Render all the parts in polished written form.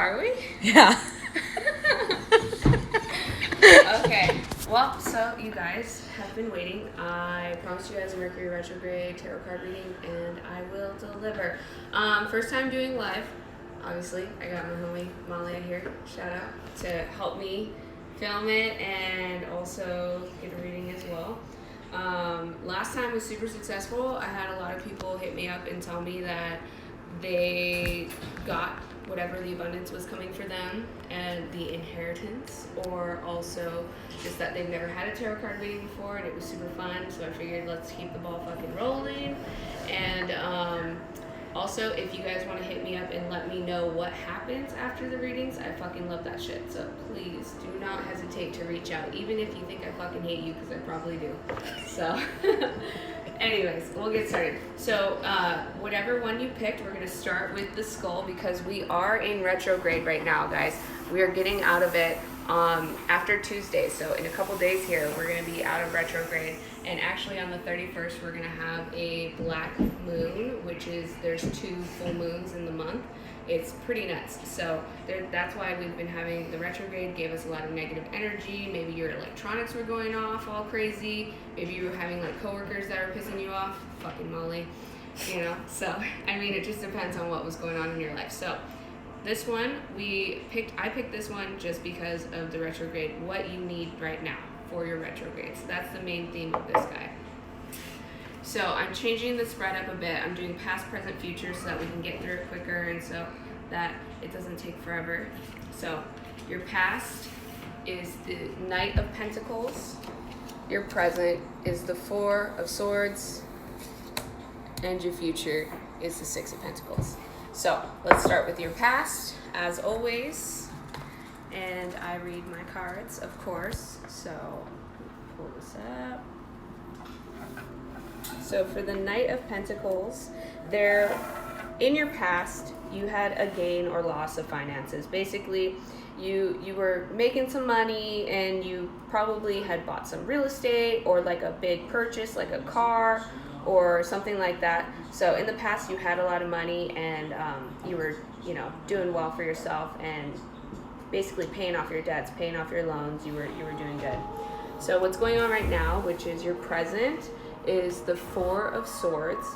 Are we? Yeah. Okay. Well, so you guys have been waiting. I promised you guys a Mercury retrograde tarot card reading, and I will deliver. First time doing live. Obviously, I got my homie Molly here. Shout out to help me film it and also get a reading as well. Last time was super successful. I had a lot of people hit me up and tell me that they got whatever the abundance was coming for them and the inheritance, or also just that they've never had a tarot card reading before and it was super fun. So I figured let's keep the ball fucking rolling. And also, if you guys want to hit me up and let me know what happens after the readings, I fucking love that shit. So please do not hesitate to reach out, even if you think I fucking hate you, because I probably do. So anyways, we'll get started. So whatever one you picked, we're going to start with the skull because we are in retrograde right now, guys. We are getting out of it after Tuesday. So in a couple days here, we're going to be out of retrograde. And actually on the 31st, we're going to have a black moon, which is there's 2 full moons in the month. It's pretty nuts. So that's why we've been having the retrograde, gave us a lot of negative energy. Maybe your electronics were going off all crazy. Maybe you were having like coworkers that were pissing you off. Fucking Molly. You know, so I mean, it just depends on what was going on in your life. So this one I picked this one just because of the retrograde, what you need right now for your retrograde. So that's the main theme of this guy. So I'm changing the spread up a bit. I'm doing past, present, future so that we can get through it quicker and so that it doesn't take forever. So your past is the Knight of Pentacles. Your present is the 4 of Swords. And your future is the 6 of Pentacles. So let's start with your past, as always. And I read my cards, of course. So pull this up. So for the Knight of Pentacles, in your past, you had a gain or loss of finances. Basically, you were making some money and you probably had bought some real estate or like a big purchase, like a car or something like that. So in the past, you had a lot of money and you were, doing well for yourself and basically paying off your debts, paying off your loans. You were doing good. So what's going on right now, which is your present, is the 4 of Swords.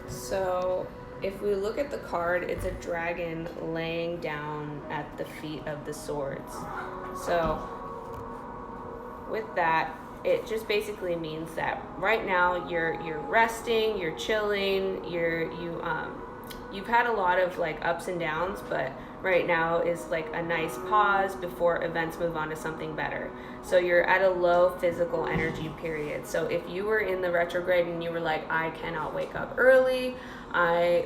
So if we look at the card, it's a dragon laying down at the feet of the swords. So with that, it just basically means that right now you're resting, you're chilling, you've had a lot of like ups and downs, but right now is like a nice pause before events move on to something better. So you're at a low physical energy period. So if you were in the retrograde and you were like, I cannot wake up early,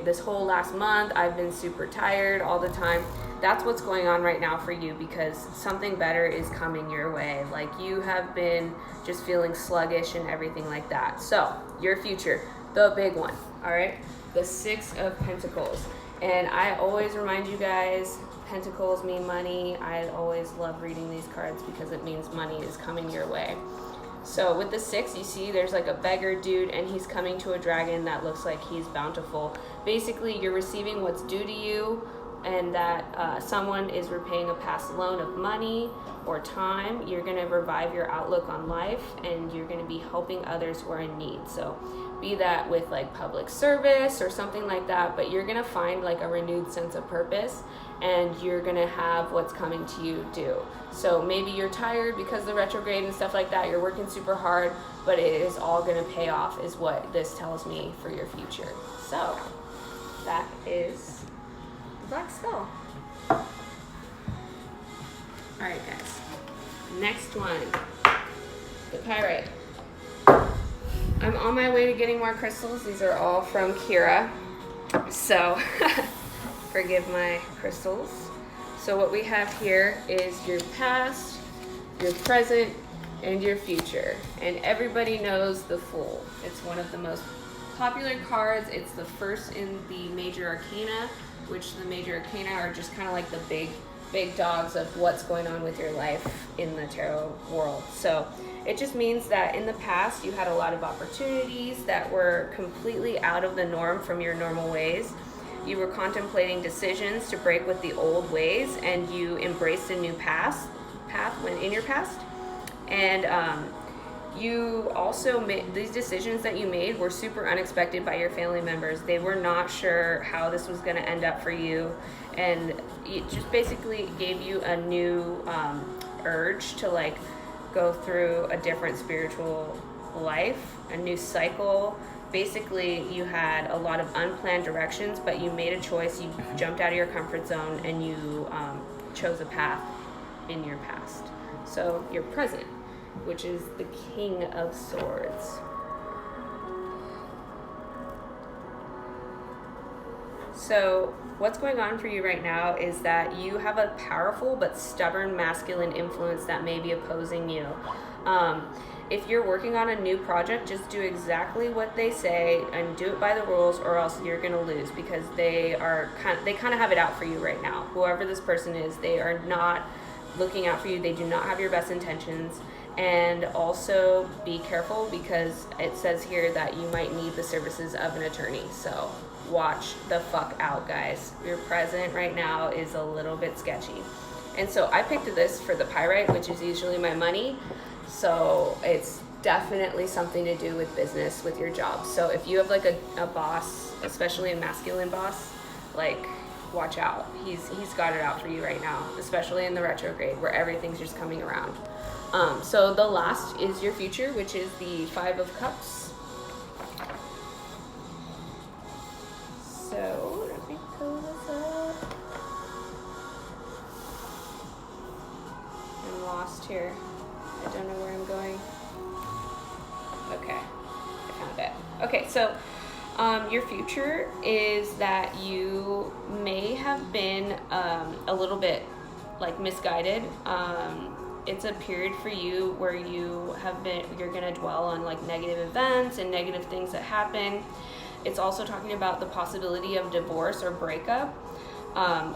this whole last month I've been super tired all the time, that's what's going on right now for you, because something better is coming your way. Like you have been just feeling sluggish and everything like that. So your future, the big one, all right? The 6 of Pentacles. And I always remind you guys, pentacles mean money. I always love reading these cards because it means money is coming your way. So with the 6, you see there's like a beggar dude and he's coming to a dragon that looks like he's bountiful. Basically, you're receiving what's due to you, and that someone is repaying a past loan of money or time. You're going to revive your outlook on life and you're going to be helping others who are in need. So be that with like public service or something like that, but you're going to find like a renewed sense of purpose and you're going to have what's coming to you due. So maybe you're tired because of the retrograde and stuff like that. You're working super hard, but it is all going to pay off is what this tells me for your future. So that is the Black Skull. All right, guys. Next one, the Pyrite. I'm on my way to getting more crystals. These are all from Kira, so forgive my crystals. So what we have here is your past, your present, and your future. And everybody knows the Fool. It's one of the most popular cards. It's the first in the major arcana, which the major arcana are just kind of like the big dogs of what's going on with your life in the tarot world. So it just means that in the past you had a lot of opportunities that were completely out of the norm from your normal ways, You were contemplating decisions to break with the old ways, and you embraced a new path when in your past. And you also made these decisions that you made were super unexpected by your family members. They were not sure how this was going to end up for you, and it just basically gave you a new urge to like go through a different spiritual life, a new cycle. Basically, you had a lot of unplanned directions, but you made a choice. You jumped out of your comfort zone, and you chose a path in your past. So your present, which is the King of Swords. So what's going on for you right now is that you have a powerful but stubborn masculine influence that may be opposing you. If you're working on a new project, just do exactly what they say and do it by the rules, or else you're gonna lose, because they kind of have it out for you right now. Whoever this person is, they are not looking out for you. They do not have your best intentions. And also be careful, because it says here that you might need the services of an attorney. So watch the fuck out, guys. Your present right now is a little bit sketchy. And so I picked this for the Pyrite, which is usually my money. So it's definitely something to do with business, with your job. So if you have like a boss, especially a masculine boss, like watch out. He's got it out for you right now, especially in the retrograde where everything's just coming around. So the last is your future, which is the 5 of Cups. So let me pull this up. I'm lost here. I don't know where I'm going. Okay, I found it. Okay, so your future is that you may have been a little bit like misguided. It's a period for you where you're gonna dwell on like negative events and negative things that happen. It's also talking about the possibility of divorce or breakup,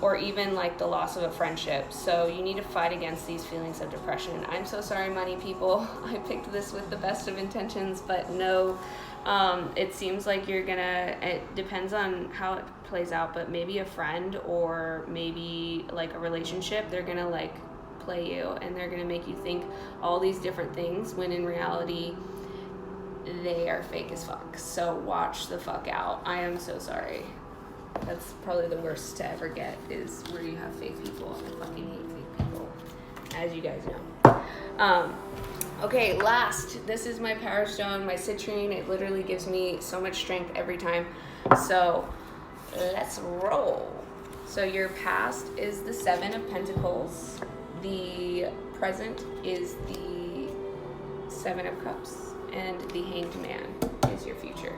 or even like the loss of a friendship. So you need to fight against these feelings of depression. I'm so sorry, money people. I picked this with the best of intentions, but no, it seems like it depends on how it plays out, but maybe a friend or maybe like a relationship, they're gonna like play you, and they're gonna make you think all these different things when in reality they are fake as fuck. So watch the fuck out. I am so sorry. That's probably the worst to ever get, is where you have fake people. I fucking hate fake people, as you guys know. Okay, last, this is my power stone, my citrine. It literally gives me so much strength every time. So let's roll. So your past is the 7 of Pentacles. The present is the 7 of Cups, and the Hanged Man is your future.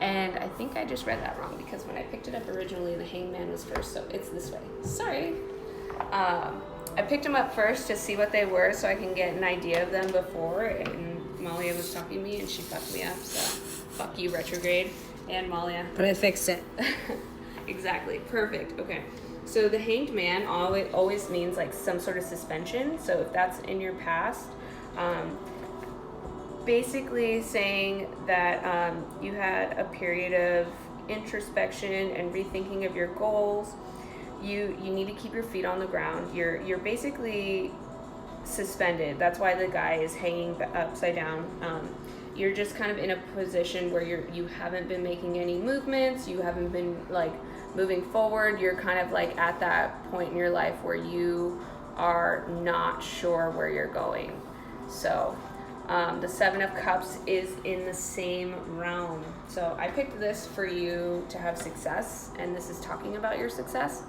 And I think I just read that wrong, because when I picked it up originally, the Hanged Man was first, so it's this way. Sorry. I picked them up first to see what they were so I can get an idea of them before, and Malia was talking to me and she fucked me up, so fuck you, retrograde, and Malia. But I fixed it. Exactly. Perfect. Okay. So the Hanged Man always means like some sort of suspension. So if that's in your past, basically saying that you had a period of introspection and rethinking of your goals. You need to keep your feet on the ground. You're basically suspended. That's why the guy is hanging upside down. You're just kind of in a position where you haven't been making any movements. You haven't been like moving forward. You're kind of like at that point in your life where you are not sure where you're going. So the 7 of Cups is in the same realm. So I picked this for you to have success, and this is talking about your success.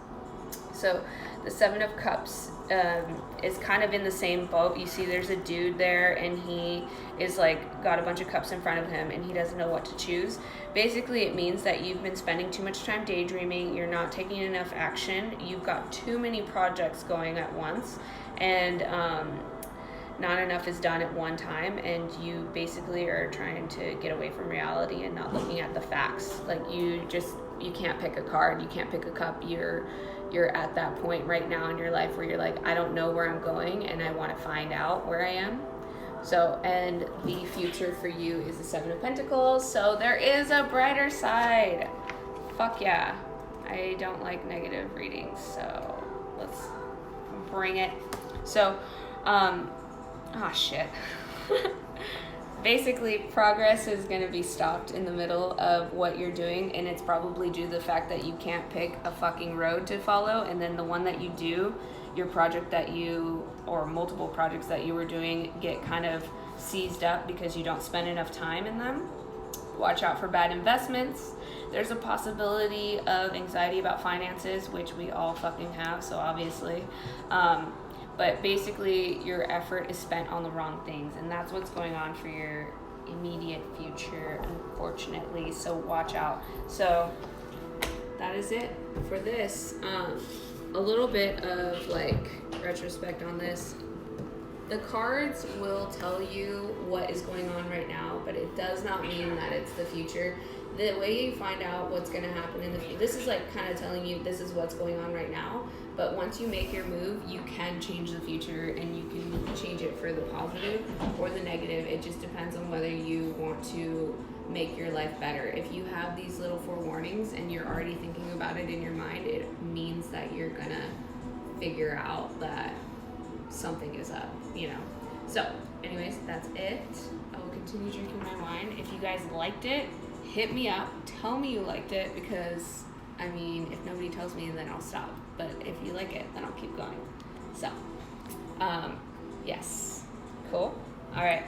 So the 7 of Cups is kind of in the same boat. You see there's a dude there, and he is like got a bunch of cups in front of him, and he doesn't know what to choose. Basically, it means that you've been spending too much time daydreaming. You're not taking enough action. You've got too many projects going at once, and not enough is done at one time, and you basically are trying to get away from reality and not looking at the facts. Like you can't pick a card, you can't pick a cup. You're at that point right now in your life where you're like, I don't know where I'm going, and I want to find out where I am. So, and the future for you is the 7 of Pentacles. So there is a brighter side. Fuck yeah. I don't like negative readings, so let's bring it. So, shit. Basically, progress is going to be stopped in the middle of what you're doing, and it's probably due to the fact that you can't pick a fucking road to follow, and then the one that you do, your project that you, or multiple projects that you were doing, get kind of seized up because you don't spend enough time in them. Watch out for bad investments. There's a possibility of anxiety about finances, which we all fucking have, so obviously. But basically, your effort is spent on the wrong things, and that's what's going on for your immediate future, unfortunately, so watch out. So that is it for this. A little bit of like retrospect on this. The cards will tell you what is going on right now, but it does not mean that it's the future. The way you find out what's going to happen in the future, this is like kind of telling you this is what's going on right now, but once you make your move, you can change the future, and you can change it for the positive or the negative. It just depends on whether you want to make your life better. If you have these little forewarnings and you're already thinking about it in your mind, it means that you're going to figure out that something is up, you know. So anyways, that's it. I will continue drinking my wine. If you guys liked it, hit me up, tell me you liked it, because I mean, if nobody tells me, then I'll stop, but if you like it, then I'll keep going. So yes, cool. All right.